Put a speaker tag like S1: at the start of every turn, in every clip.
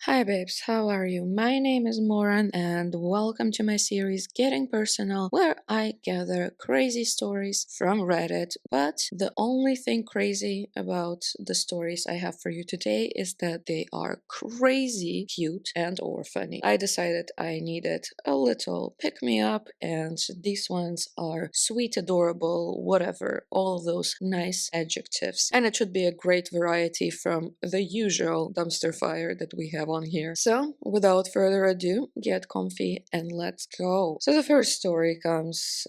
S1: Hi babes, how are you? My name is Moran and welcome to my series Getting Personal, where I gather crazy stories from Reddit. But the only thing crazy about the stories I have for you today is that they are crazy cute and or funny. I decided I needed a little pick me up, and these ones are sweet, adorable, whatever, all of those nice adjectives. And it should be a great variety from the usual dumpster fire that we have on here. So, without further ado, get comfy and let's go. So, the first story comes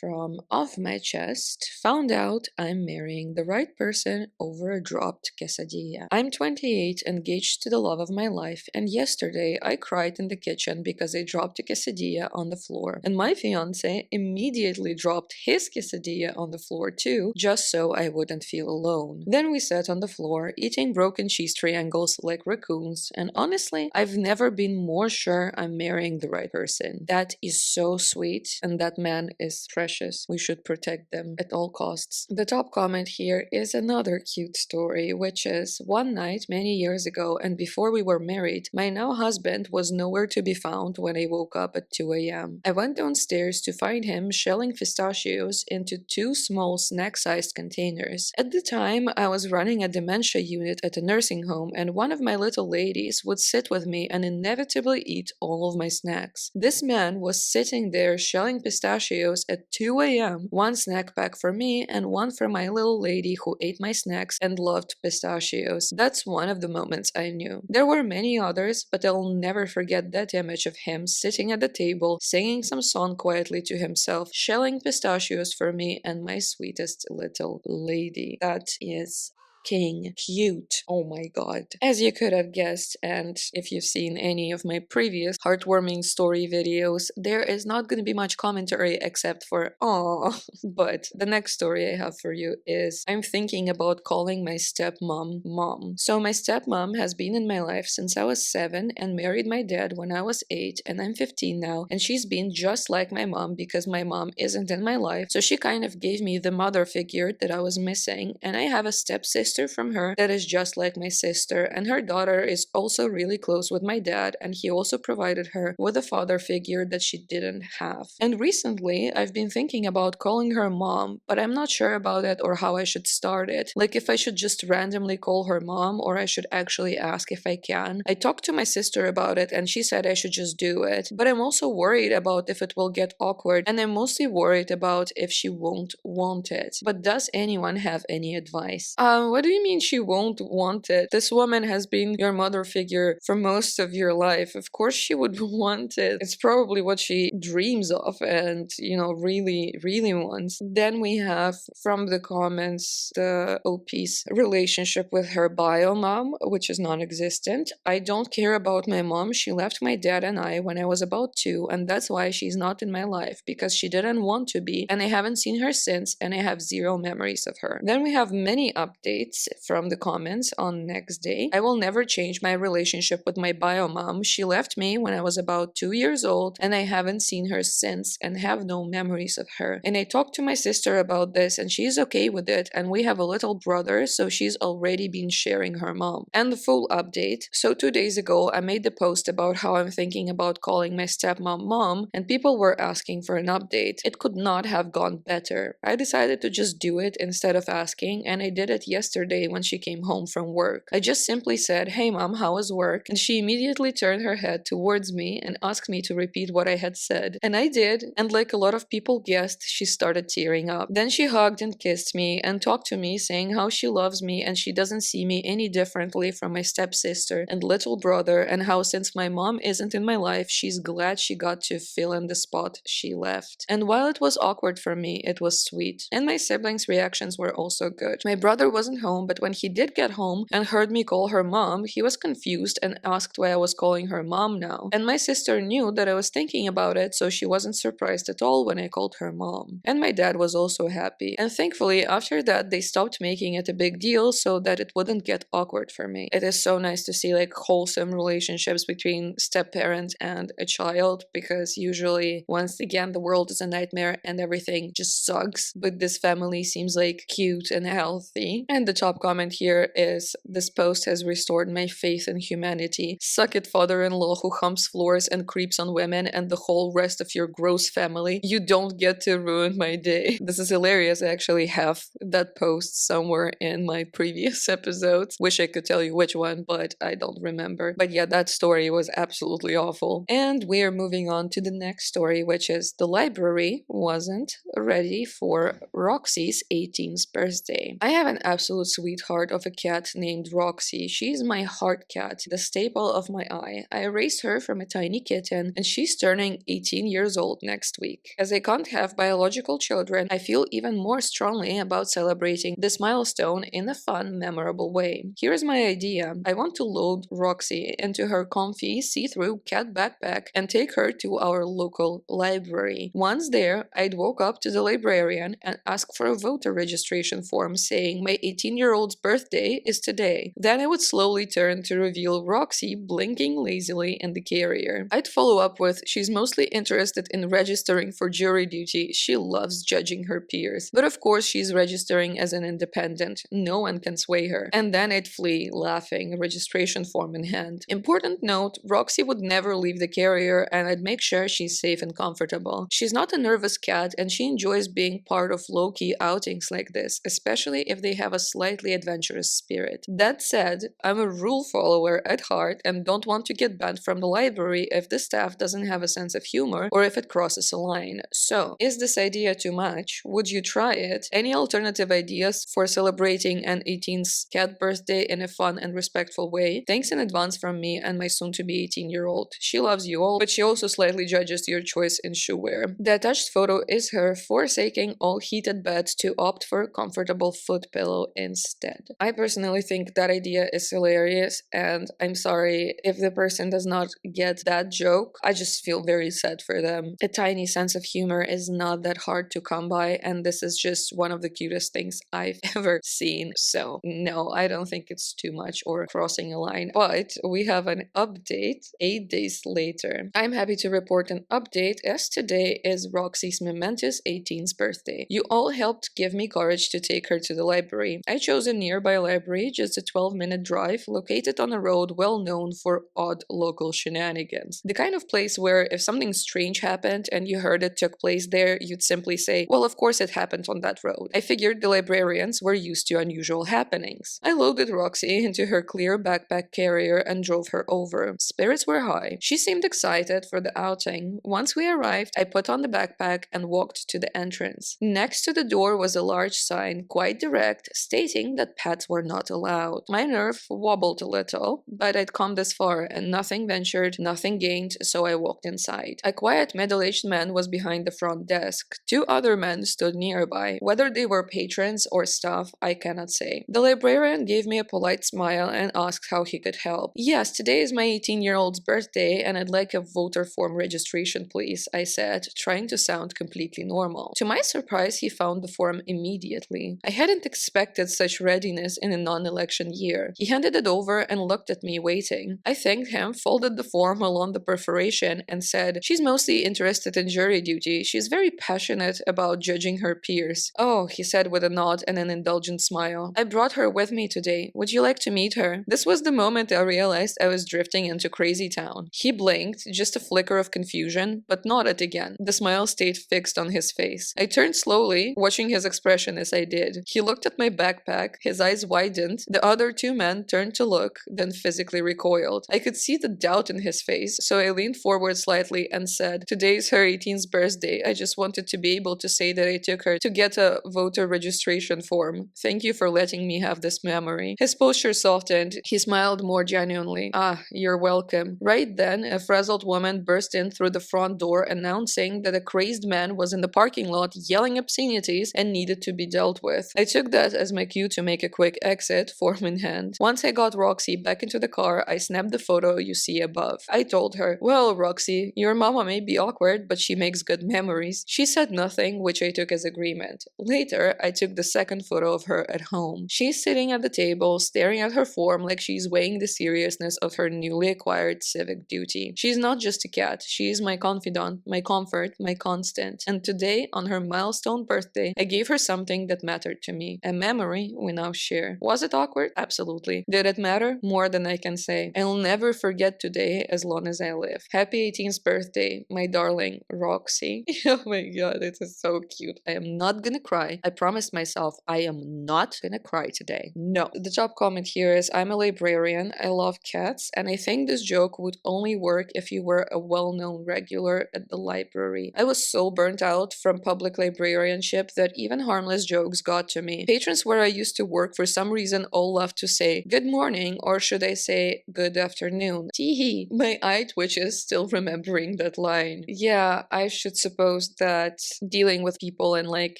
S1: from Off My Chest. Found out I'm marrying the right person over a dropped quesadilla. I'm 28, engaged to the love of my life, and yesterday I cried in the kitchen because I dropped a quesadilla on the floor. And my fiance immediately dropped his quesadilla on the floor too, just so I wouldn't feel alone. Then we sat on the floor, eating broken cheese triangles like raccoons, and honestly, I've never been more sure I'm marrying the right person. That is so sweet, and that man is precious. We should protect them at all costs. The top comment here is another cute story, which is one night many years ago, and before we were married, my now husband was nowhere to be found when I woke up at 2 a.m. I went downstairs to find him shelling pistachios into two small snack-sized containers. At the time, I was running a dementia unit at a nursing home, and one of my little ladies would sit with me and inevitably eat all of my snacks. This man was sitting there shelling pistachios at 2 a.m., one snack pack for me and one for my little lady who ate my snacks and loved pistachios. That's one of the moments I knew. There were many others, but I'll never forget that image of him sitting at the table, singing some song quietly to himself, shelling pistachios for me and my sweetest little lady. That is king cute. Oh my god. As you could have guessed, and if you've seen any of my previous heartwarming story videos, there is not going to be much commentary except for "Aww." But the next story I have for you is I'm thinking about calling my stepmom mom. So my stepmom has been in my life since I was 7 and married my dad when I was 8, and I'm 15 now, and she's been just like my mom because my mom isn't in my life, so she kind of gave me the mother figure that I was missing. And I have a stepsister from her that is just like my sister, and her daughter is also really close with my dad, and he also provided her with a father figure that she didn't have. And recently I've been thinking about calling her mom, but I'm not sure about it or how I should start it. Like if I should just randomly call her mom or I should actually ask if I can. I talked to my sister about it and she said I should just do it, but I'm also worried about if it will get awkward, and I'm mostly worried about if she won't want it. But does anyone have any advice? What do you mean she won't want it? This woman has been your mother figure for most of your life. Of course she would want it. It's probably what she dreams of and, really, really wants. Then we have from the comments the OP's relationship with her bio mom, which is non-existent. I don't care about my mom. She left my dad and I when I was about 2, and that's why she's not in my life, because she didn't want to be, and I haven't seen her since, and I have zero memories of her. Then we have many updates from the comments on next day. I will never change my relationship with my bio mom. She left me when I was about 2 years old, and I haven't seen her since and have no memories of her. And I talked to my sister about this, and she's okay with it, and we have a little brother, so she's already been sharing her mom. And the full update. So 2 days ago, I made the post about how I'm thinking about calling my stepmom mom, and people were asking for an update. It could not have gone better. I decided to just do it instead of asking, and I did it yesterday when she came home from work. I just simply said, "Hey mom, how was work?" And she immediately turned her head towards me and asked me to repeat what I had said. And I did, and like a lot of people guessed, she started tearing up. Then she hugged and kissed me and talked to me, saying how she loves me and she doesn't see me any differently from my stepsister and little brother, and how since my mom isn't in my life, she's glad she got to fill in the spot she left. And while it was awkward for me, it was sweet. And my siblings' reactions were also good. My brother wasn't home, but when he did get home and heard me call her mom, he was confused and asked why I was calling her mom now. And my sister knew that I was thinking about it, so she wasn't surprised at all when I called her mom. And my dad was also happy. And thankfully, after that, they stopped making it a big deal so that it wouldn't get awkward for me. It is so nice to see like wholesome relationships between step-parent and a child, because usually, once again, the world is a nightmare and everything just sucks. But this family seems like cute and healthy. And the top comment here is, "This post has restored my faith in humanity. Suck it, father-in-law who humps floors and creeps on women and the whole rest of your gross family. You don't get to ruin my day." This is hilarious. I actually have that post somewhere in my previous episodes. Wish I could tell you which one, but I don't remember. But yeah, that story was absolutely awful. And we are moving on to the next story, which is the library wasn't ready for Roxy's 18th birthday. I have an absolute sweetheart of a cat named Roxy. She's my heart cat, the staple of my eye. I raised her from a tiny kitten, and she's turning 18 years old next week. As I can't have biological children, I feel even more strongly about celebrating this milestone in a fun, memorable way. Here's my idea. I want to load Roxy into her comfy, see-through cat backpack and take her to our local library. Once there, I'd walk up to the librarian and ask for a voter registration form saying my 18-year-old's birthday is today. Then I would slowly turn to reveal Roxy blinking lazily in the carrier. I'd follow up with, "She's mostly interested in registering for jury duty. She loves judging her peers. But of course she's registering as an independent. No one can sway her." And then I'd flee, laughing, registration form in hand. Important note, Roxy would never leave the carrier and I'd make sure she's safe and comfortable. She's not a nervous cat and she enjoys being part of low-key outings like this, especially if they have a slightly adventurous spirit. That said, I'm a rule follower at heart and don't want to get banned from the library if the staff doesn't have a sense of humor or if it crosses a line. So, is this idea too much? Would you try it? Any alternative ideas for celebrating an 18th cat birthday in a fun and respectful way? Thanks in advance from me and my soon-to-be 18-year-old. She loves you all, but she also slightly judges your choice in shoe wear. The attached photo is her forsaking all heated beds to opt for a comfortable foot pillow instead. I personally think that idea is hilarious, and I'm sorry if the person does not get that joke. I just feel very sad for them. A tiny sense of humor is not that hard to come by, and this is just one of the cutest things I've ever seen. So no, I don't think it's too much or crossing a line. But we have an update 8 days later. I'm happy to report an update as today is Roxy's momentous 18th birthday. You all helped give me courage to take her to the library. I chose a nearby library, just a 12-minute drive, located on a road well known for odd local shenanigans. The kind of place where if something strange happened and you heard it took place there, you'd simply say, well, of course it happened on that road. I figured the librarians were used to unusual happenings. I loaded Roxy into her clear backpack carrier and drove her over. Spirits were high. She seemed excited for the outing. Once we arrived, I put on the backpack and walked to the entrance. Next to the door was a large sign, quite direct, stating that pets were not allowed. My nerve wobbled a little, but I'd come this far and nothing ventured, nothing gained, so I walked inside. A quiet middle-aged man was behind the front desk. Two other men stood nearby. Whether they were patrons or staff, I cannot say. The librarian gave me a polite smile and asked how he could help. Yes, today is my 18-year-old's birthday and I'd like a voter form registration, please, I said, trying to sound completely normal. To my surprise, he found the form immediately. I hadn't expected such readiness in a non-election year. He handed it over and looked at me waiting. I thanked him, folded the form along the perforation, and said, she's mostly interested in jury duty. She's very passionate about judging her peers. Oh, he said with a nod and an indulgent smile. I brought her with me today. Would you like to meet her? This was the moment I realized I was drifting into crazy town. He blinked, just a flicker of confusion, but nodded again. The smile stayed fixed on his face. I turned slowly, watching his expression as I did. He looked at my backpack, his eyes widened. The other two men turned to look, then physically recoiled. I could see the doubt in his face, so I leaned forward slightly and said, today's her 18th birthday. I just wanted to be able to say that I took her to get a voter registration form. Thank you for letting me have this memory. His posture softened. He smiled more genuinely. Ah, you're welcome. Right then, a frazzled woman burst in through the front door announcing that a crazed man was in the parking lot yelling obscenities and needed to be dealt with. I took that as my cue to make a quick exit, form in hand. Once I got Roxy back into the car, I snapped the photo you see above. I told her, well, Roxy, your mama may be awkward, but she makes good memories. She said nothing, which I took as agreement. Later, I took the second photo of her at home. She's sitting at the table, staring at her form like she's weighing the seriousness of her newly acquired civic duty. She's not just a cat, she's my confidant, my comfort, my constant. And today, on her milestone birthday, I gave her something that mattered to me. A memory memory we now share. Was it awkward? Absolutely. Did it matter? More than I can say. I'll never forget today as long as I live. Happy 18th birthday, my darling Roxy. Oh my god, it is so cute. I am not gonna cry. I promised myself I am not gonna cry today. No. The top comment here is, I'm a librarian. I love cats, and I think this joke would only work if you were a well-known regular at the library. I was so burnt out from public librarianship that even harmless jokes got to me. Patrons where I used to work for some reason all love to say good morning, or should I say good afternoon. Teehee. My eye twitches still remembering that line. Yeah, I should suppose that dealing with people in like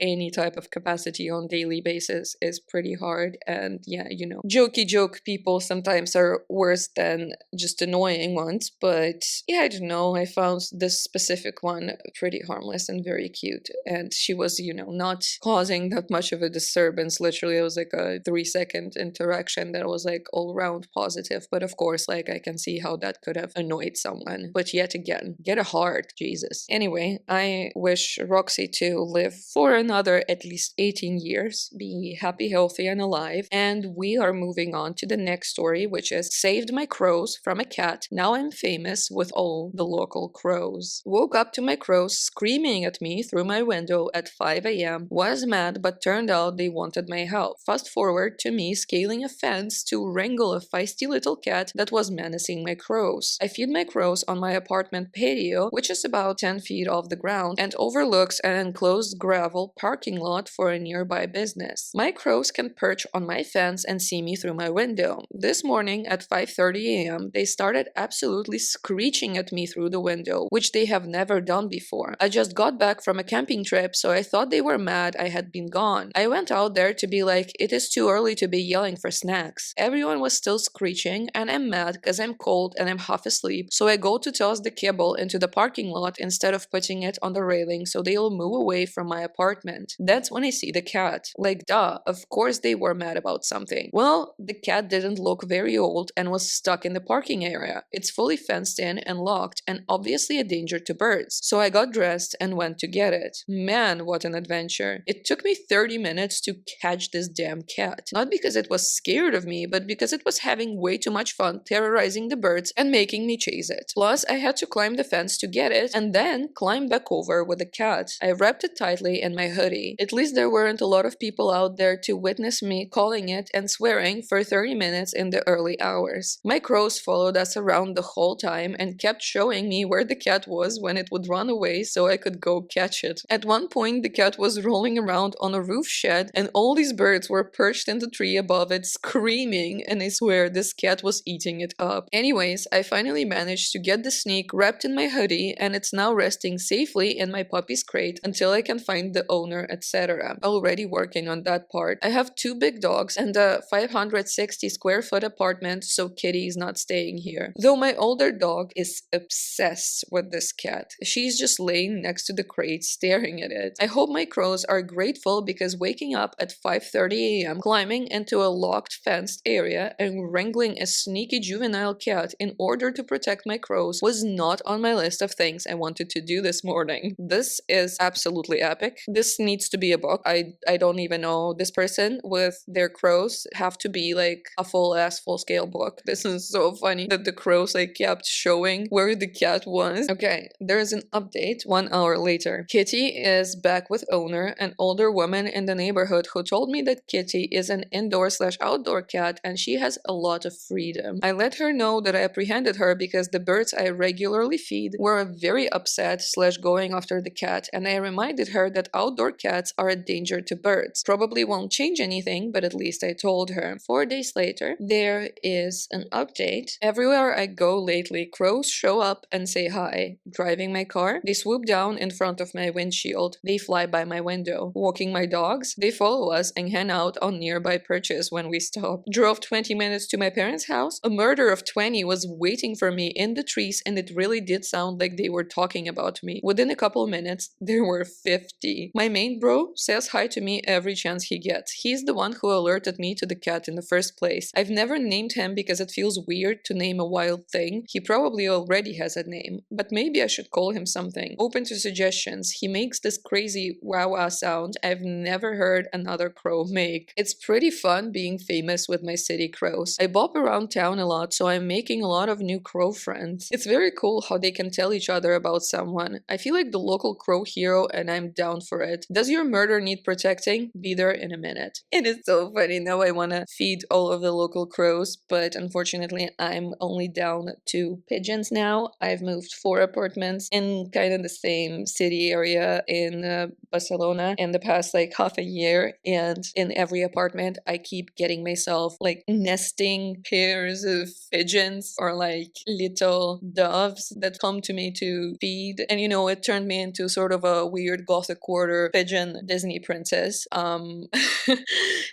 S1: any type of capacity on daily basis is pretty hard, and yeah, jokey joke people sometimes are worse than just annoying ones, but yeah, I don't know, I found this specific one pretty harmless and very cute, and she was, not causing that much of a disturbance. Literally, it was like a 3-second interaction that was like all around positive, but of course, like, I can see how that could have annoyed someone. But yet again, get a heart, Jesus. Anyway, I wish Roxy to live for another at least 18 years, be happy, healthy, and alive. And we are moving on to the next story, which is saved my crows from a cat. Now I'm famous with all the local crows. Woke up to my crows screaming at me through my window at 5 a.m. Was mad, but turned out they wanted my help. Fast forward to me scaling a fence to wrangle a feisty little cat that was menacing my crows. I feed my crows on my apartment patio, which is about 10 feet off the ground and overlooks an enclosed gravel parking lot for a nearby business. My crows can perch on my fence and see me through my window. This morning at 5:30 a.m., they started absolutely screeching at me through the window, which they have never done before. I just got back from a camping trip, so I thought they were mad I had been gone. I went out there to be like, it is too early to be yelling for snacks. Everyone was still screeching, and I'm mad because I'm cold and I'm half asleep, so I go to toss the kibble into the parking lot instead of putting it on the railing so they'll move away from my apartment. That's when I see the cat. Like, duh, of course they were mad about something. Well, the cat didn't look very old and was stuck in the parking area. It's fully fenced in and locked and obviously a danger to birds. So I got dressed and went to get it. Man, what an adventure. It took me 30 minutes to catch this damn cat. Not because it was scared of me, but because it was having way too much fun terrorizing the birds and making me chase it. Plus, I had to climb the fence to get it and then climb back over with the cat. I wrapped it tightly in my hoodie. At least there weren't a lot of people out there to witness me calling it and swearing for 30 minutes in the early hours. My crows followed us around the whole time and kept showing me where the cat was when it would run away so I could go catch it. At one point, the cat was rolling around on a roof shed and all these birds were perched in the tree above it screaming, and I swear this cat was eating it up. Anyways, I finally managed to get the sneak wrapped in my hoodie and it's now resting safely in my puppy's crate until I can find the owner, etc. Already working on that part. I have 2 big dogs and a 560 square foot apartment, so Kitty is not staying here. Though my older dog is obsessed with this cat. She's just laying next to the crate staring at it. I hope my crows are grateful because waking up at 5:30 a.m., climbing into a locked fenced area and wrangling a sneaky juvenile cat in order to protect my crows was not on my list of things I wanted to do this morning. This is absolutely epic. This needs to be a book. I don't even know, this person with their crows have to be like a full scale book. This is so funny that the crows like kept showing where the cat was. Okay, there's an update 1 hour later. Kitty is back with owner, an older woman in the neighborhood who told me that Kitty is an indoor/outdoor cat and she has a lot of freedom. I let her know that I apprehended her because the birds I regularly feed were very upset/going after the cat, and I reminded her that outdoor cats are a danger to birds. Probably won't change anything, but at least I told her. 4 days later, there is an update. Everywhere I go lately, crows show up and say hi. Driving my car, they swoop down in front of my windshield. They fly by my window. Walking my dogs, they follow us and hang out on nearby perches when we stop. Drove 20 minutes to my parents' house. A murder of 20 was waiting for me in the trees, and it really did sound like they were talking about me. Within a couple minutes, there were 50. My main bro says hi to me every chance he gets. He's the one who alerted me to the cat in the first place. I've never named him because it feels weird to name a wild thing. He probably already has a name, but maybe I should call him something. Open to suggestions. He makes this crazy wah-wah sound I've never heard another crow make. It's pretty fun being famous with my city crows. I bop around town a lot, so I'm making a lot of new crow friends. It's very cool how they can tell each other about someone. I feel like the local crow hero and I'm down for it. Does your murder need protecting? Be there in a minute. It is so funny. Now I want to feed all of the local crows, but unfortunately I'm only down to pigeons now. I've moved 4 apartments in kind of the same city area in Barcelona in the past like half a year, and in every apartment I keep getting myself like nesting pairs of pigeons or like little doves that come to me to feed. And it turned me into sort of a weird gothic quarter pigeon Disney princess.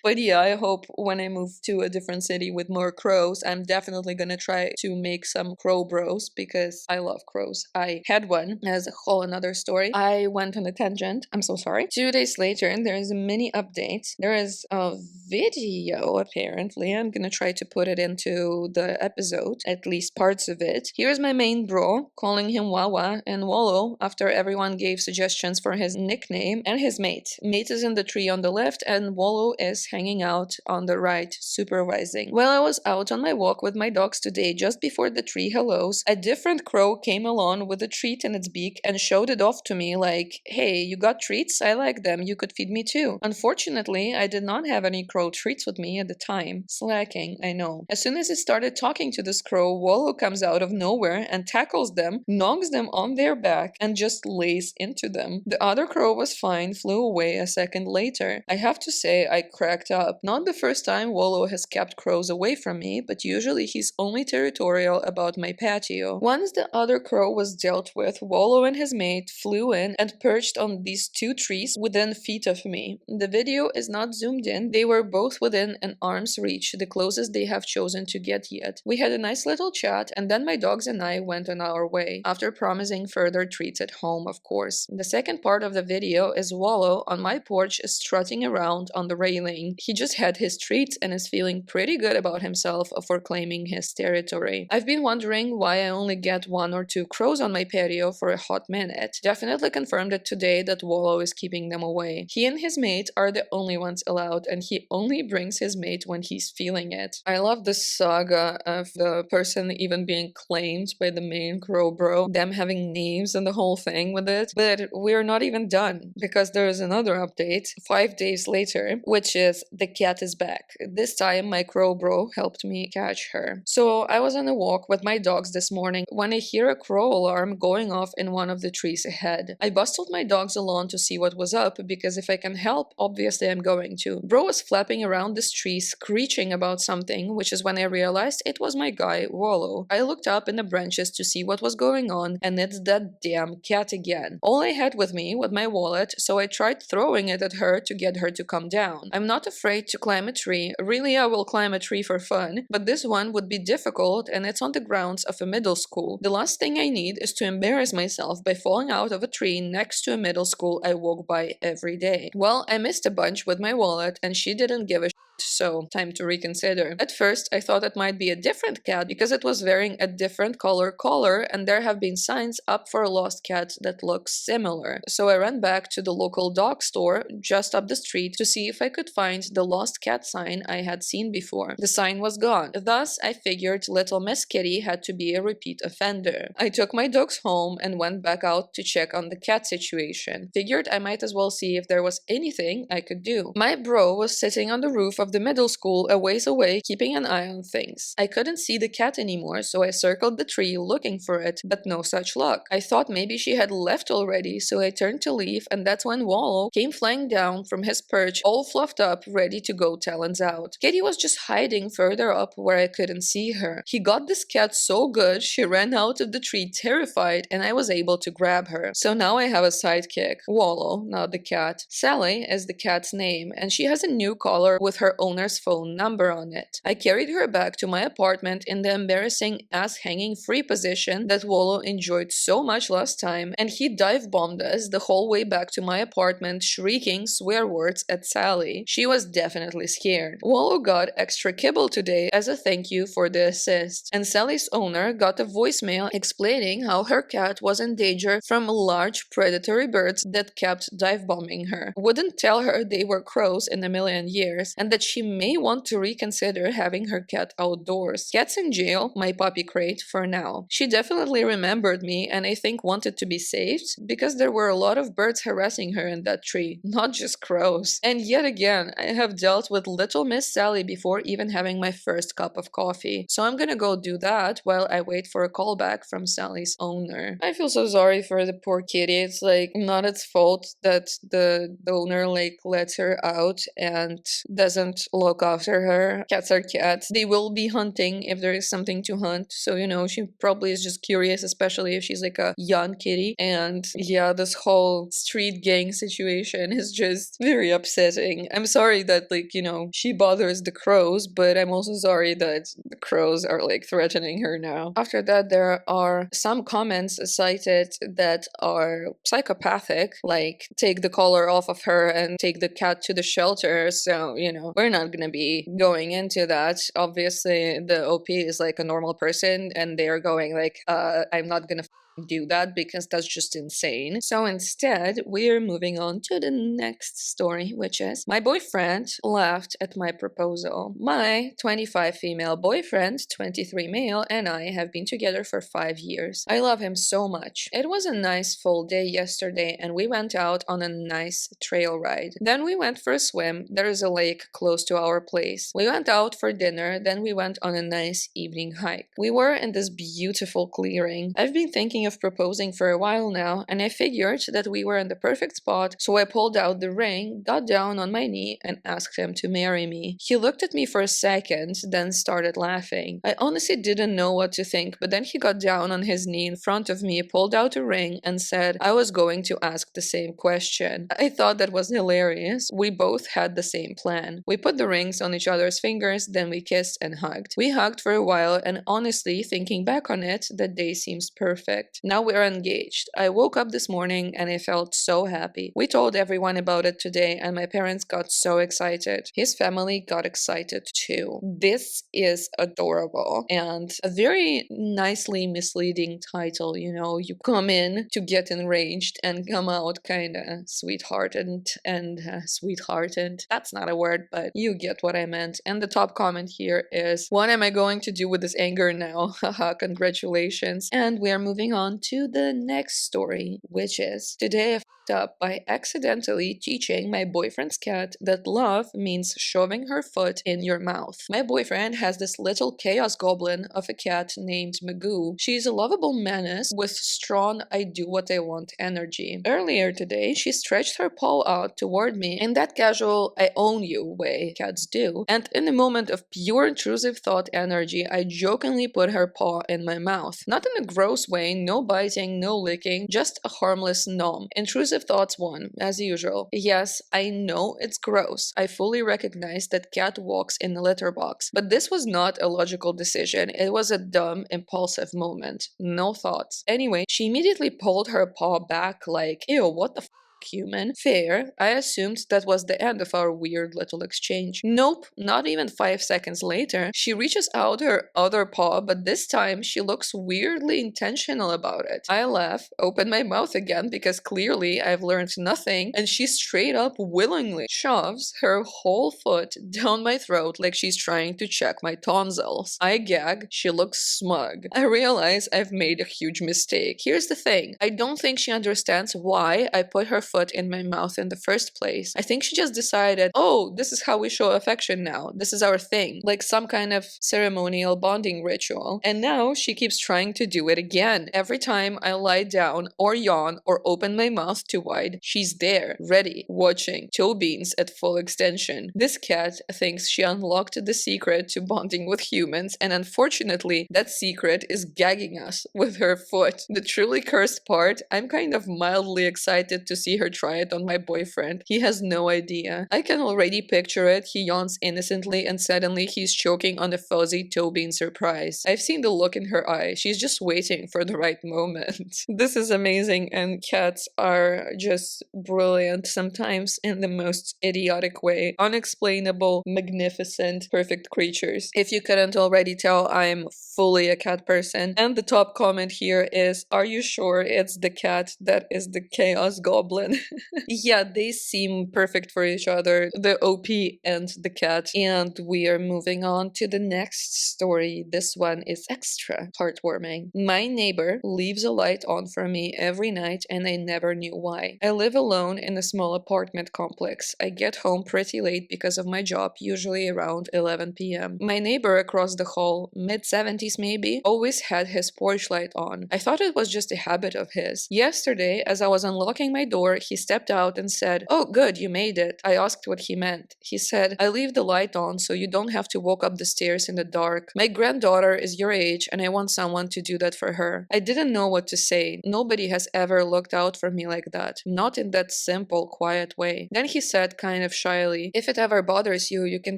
S1: But yeah, I hope when I move to a different city with more crows, I'm definitely gonna try to make some crow bros because I love crows. I had one as a whole another story. I went on a tangent. I'm so sorry. 2 days later, there is a mini update. There is a video, apparently. I'm gonna try to put it into the episode, at least parts of it. Here's my main bro, calling him Wawa and Wallow after everyone gave suggestions for his nickname, and his mate. Mate is in the tree on the left, and Wallow is hanging out on the right, supervising. While I was out on my walk with my dogs today, just before the tree hellos, a different crow came along with a treat in its beak and showed it off to me like, hey, you got treats? I like them. You could feed me too. Unfortunately, I did not have any crow treats with me at the time. Slacking, I know. As soon as he started talking to this crow, Wallow comes out of nowhere and tackles them, knocks them on their back, and just lays into them. The other crow was fine, flew away a second later. I have to say, I cracked up. Not the first time Wallow has kept crows away from me, but usually he's only territorial about my patio. Once the other crow was dealt with, Wallow and his mate flew in and perched on these 2 trees within feet of me. The video is not zoomed in. They were both within an arm's reach, the closest they have chosen to get yet. We had a nice little chat, and then my dogs and I went on our way, after promising further treats at home, of course. The second part of the video is Wallow on my porch strutting around on the railing. He just had his treats and is feeling pretty good about himself for claiming his territory. I've been wondering why I only get 1 or 2 crows on my patio for a hot minute. Definitely confirmed it today that Wallow is keeping them away. He and his mate are the only ones allowed, and he only brings his mate when he's feeling it. I love the saga of the person even being claimed by the main crow bro, them having names and the whole thing with it. But we're not even done, because there is another update 5 days later, which is the cat is back. This time my crow bro helped me catch her. So I was on a walk with my dogs this morning when I hear a crow alarm going off in one of the trees ahead. I bustled my dogs along to see what was up, because if I can help, obviously I'm going to. Bro was flapping around this tree screeching about something, which is when I realized it was my guy Wallow. I looked up in the branches to see what was going on, and it's that damn cat again. All I had with me was my wallet, so I tried throwing it at her to get her to come down. I'm not afraid to climb a tree. Really, I will climb a tree for fun, but this one would be difficult, and it's on the grounds of a middle school. The last thing I need is to embarrass myself by falling out of a tree next to a middle school I walk by every day. Well, I missed a bunch with my wallet, and she didn't give a shit, so time to reconsider. At first, I thought it might be a different cat because it was wearing a different color collar, and there have been signs up for a lost cat that look similar. So I ran back to the local dog store just up the street to see if I could find the lost cat sign I had seen before. The sign was gone. Thus, I figured little Miss Kitty had to be a repeat offender. I took my dogs home and went back out to check on the cat situation. Figured I might as well see if there was anything I could do. My bro was sitting on the roof of the middle school a ways away, keeping an eye on things. I couldn't see the cat anymore, so I circled the tree looking for it, but no such luck. I thought maybe she had left already, so I turned to leave, and that's when Wallow came flying down from his perch, all fluffed up, ready to go talons out. Kitty was just hiding further up where I couldn't see her. He got this cat so good, she ran out of the tree terrified, and I was able to grab her. So now I have a sidekick. Wallow, not the cat. Sally is the cat's name, and she has a new collar with her owner's phone number on it. I carried her back to my apartment in the embarrassing ass-hanging free position that Wallo enjoyed so much last time, and he dive-bombed us the whole way back to my apartment, shrieking swear words at Sally. She was definitely scared. Wallo got extra kibble today as a thank you for the assist, and Sally's owner got a voicemail explaining how her cat was in danger from large predatory birds that kept dive-bombing her. Wouldn't tell her they were crows in a million years, and that she may want to reconsider having her cat outdoors. Cat's in jail, my puppy crate, for now. She definitely remembered me and I think wanted to be saved because there were a lot of birds harassing her in that tree, not just crows. And yet again, I have dealt with little Miss Sally before even having my first cup of coffee. So I'm gonna go do that while I wait for a call back from Sally's owner. I feel so sorry for the poor kitty. It's like not its fault that the owner like lets her out and doesn't look after her. Cats are cats. They will be hunting if there is something to hunt. So, you know, she probably is just curious, especially if she's like a young kitty. And yeah, this whole street gang situation is just very upsetting. I'm sorry that, like, you know, she bothers the crows, but I'm also sorry that the crows are like threatening her now. After that, there are some comments cited that are psychopathic, like take the collar off of her and take the cat to the shelter. So, you know, we're not gonna be going into that. Obviously, the OP is like a normal person and they're going like, I'm not gonna do that because that's just insane. So instead, we're moving on to the next story, which is my boyfriend laughed at my proposal. My 25 female boyfriend, 23 male, and I have been together for 5 years. I love him so much. It was a nice full day yesterday and we went out on a nice trail ride. Then we went for a swim. There is a lake close to our place. We went out for dinner, then we went on a nice evening hike. We were in this beautiful clearing. I've been thinking of proposing for a while now, and I figured that we were in the perfect spot, so I pulled out the ring, got down on my knee, and asked him to marry me. He looked at me for a second, then started laughing. I honestly didn't know what to think, but then he got down on his knee in front of me, pulled out a ring, and said I was going to ask the same question. I thought that was hilarious. We both had the same plan. We put the rings on each other's fingers, then we kissed and hugged. We hugged for a while, and honestly, thinking back on it, that day seems perfect. Now we're engaged. I woke up this morning and I felt so happy. We told everyone about it today and my parents got so excited. His family got excited too. This is adorable and a very nicely misleading title, you know. You come in to get enraged and come out kinda sweethearted and sweethearted. That's not a word, but you get what I meant. And the top comment here is, what am I going to do with this anger now? Haha, congratulations. And we are moving on to the next story, which is today I f***ed up by accidentally teaching my boyfriend's cat that love means shoving her foot in your mouth. My boyfriend has this little chaos goblin of a cat named Magoo. She's a lovable menace with strong I do what I want energy. Earlier today, she stretched her paw out toward me in that casual I own you way cats do, and in a moment of pure intrusive thought energy, I jokingly put her paw in my mouth. Not in a gross way, no biting, no licking, just a harmless nom. Intrusive thoughts won, as usual. Yes, I know it's gross. I fully recognize that cat walks in the litter box, but this was not a logical decision. It was a dumb, impulsive moment. No thoughts. Anyway, she immediately pulled her paw back like, ew, what the human. Fair. I assumed that was the end of our weird little exchange. Nope, not even 5 seconds later, she reaches out her other paw, but this time she looks weirdly intentional about it. I laugh, open my mouth again because clearly I've learned nothing, and she straight up willingly shoves her whole foot down my throat like she's trying to check my tonsils. I gag, she looks smug. I realize I've made a huge mistake. Here's the thing, I don't think she understands why I put her foot in my mouth in the first place. I think she just decided, oh, this is how we show affection now. This is our thing. Like some kind of ceremonial bonding ritual. And now she keeps trying to do it again. Every time I lie down or yawn or open my mouth too wide, she's there, ready, watching, toe beans at full extension. This cat thinks she unlocked the secret to bonding with humans, and unfortunately, that secret is gagging us with her foot. The truly cursed part, I'm kind of mildly excited to see her try it on my boyfriend. He has no idea. I can already picture it. He yawns innocently and suddenly he's choking on a fuzzy toe bean surprise. I've seen the look in her eye. She's just waiting for the right moment. This is amazing, and cats are just brilliant, sometimes in the most idiotic way. Unexplainable, magnificent, perfect creatures. If you couldn't already tell, I'm fully a cat person. And the top comment here is, are you sure it's the cat that is the chaos goblin? Yeah, they seem perfect for each other, the OP and the cat. And we are moving on to the next story. This one is extra heartwarming. My neighbor leaves a light on for me every night and I never knew why. I live alone in a small apartment complex. I get home pretty late because of my job, usually around 11 p.m. My neighbor across the hall, mid-70s maybe, always had his porch light on. I thought it was just a habit of his. Yesterday, as I was unlocking my door, he stepped out and said, "Oh, good, you made it." I asked what he meant. He said, "I leave the light on so you don't have to walk up the stairs in the dark. My granddaughter is your age and I want someone to do that for her." I didn't know what to say. Nobody has ever looked out for me like that. Not in that simple, quiet way. Then he said, kind of shyly, "If it ever bothers you, you can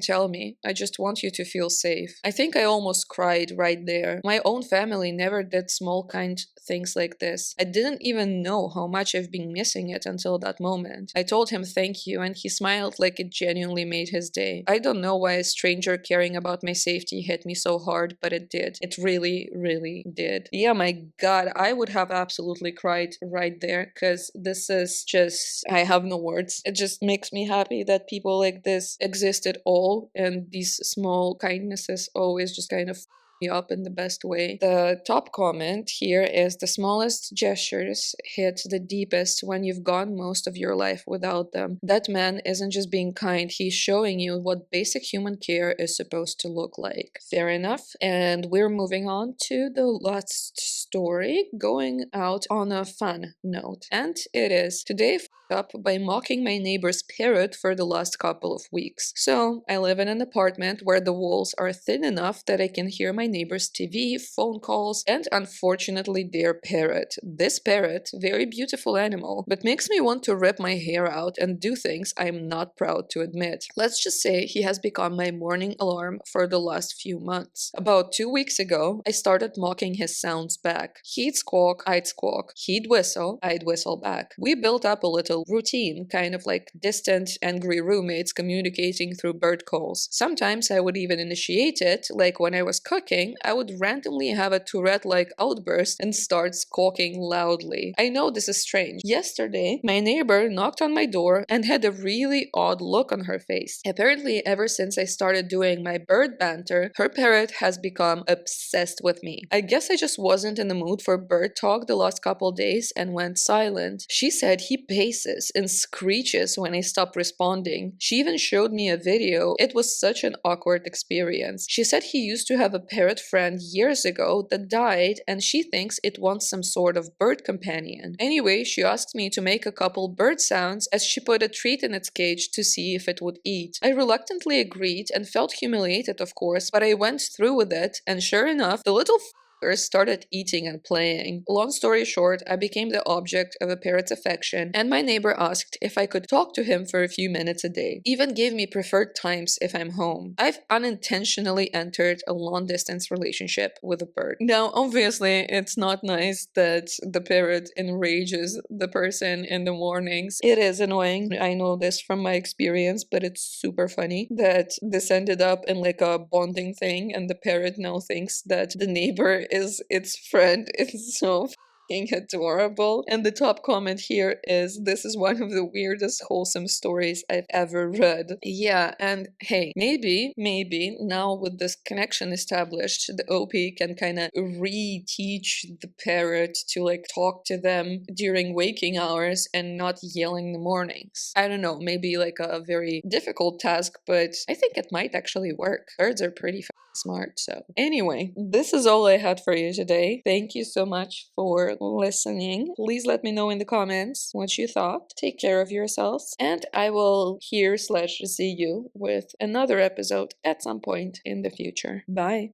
S1: tell me. I just want you to feel safe." I think I almost cried right there. My own family never did small kind things like this. I didn't even know how much I've been missing it until that moment. I told him thank you and he smiled like it genuinely made his day. I don't know why a stranger caring about my safety hit me so hard, but it did. It really, really did. Yeah, my god, I would have absolutely cried right there because this is just, I have no words. It just makes me happy that people like this exist at all, and these small kindnesses always just kind of me up in the best way. The top comment here is, the smallest gestures hit the deepest when you've gone most of your life without them. That man isn't just being kind, he's showing you what basic human care is supposed to look like. Fair enough. And we're moving on to the last story, going out on a fun note. And it is, today up by mocking my neighbor's parrot for the last couple of weeks. So, I live in an apartment where the walls are thin enough that I can hear my neighbor's TV, phone calls, and unfortunately their parrot. This parrot, very beautiful animal, but makes me want to rip my hair out and do things I'm not proud to admit. Let's just say he has become my morning alarm for the last few months. About 2 weeks ago, I started mocking his sounds back. He'd squawk, I'd squawk. He'd whistle, I'd whistle back. We built up a little routine, kind of like distant, angry roommates communicating through bird calls. Sometimes I would even initiate it, like when I was cooking, I would randomly have a Tourette-like outburst and start squawking loudly. I know this is strange. Yesterday, my neighbor knocked on my door and had a really odd look on her face. Apparently, ever since I started doing my bird banter, her parrot has become obsessed with me. I guess I just wasn't in the mood for bird talk the last couple days and went silent. She said he paces and screeches when I stop responding. She even showed me a video. It was such an awkward experience. She said he used to have a parrot friend years ago that died and she thinks it wants some sort of bird companion. Anyway, she asked me to make a couple bird sounds as she put a treat in its cage to see if it would eat. I reluctantly agreed and felt humiliated, of course, but I went through with it, and sure enough, the little started eating and playing. Long story short, I became the object of a parrot's affection, and my neighbor asked if I could talk to him for a few minutes a day. Even gave me preferred times if I'm home. I've unintentionally entered a long-distance relationship with a bird. Now, obviously, it's not nice that the parrot enrages the person in the mornings. It is annoying. I know this from my experience, but it's super funny that this ended up in like a bonding thing, and the parrot now thinks that the neighbor is its friend. It's so adorable. And the top comment here is, this is one of the weirdest wholesome stories I've ever read. Yeah, and hey, maybe now with this connection established, the OP can kind of reteach the parrot to like talk to them during waking hours and not yelling in the mornings. I don't know, maybe like a very difficult task, but I think it might actually work. Birds are pretty smart. So anyway, this is all I had for you today. Thank you so much for listening. Please let me know in the comments what you thought. Take care of yourselves, and I will hear/see you with another episode at some point in the future. Bye.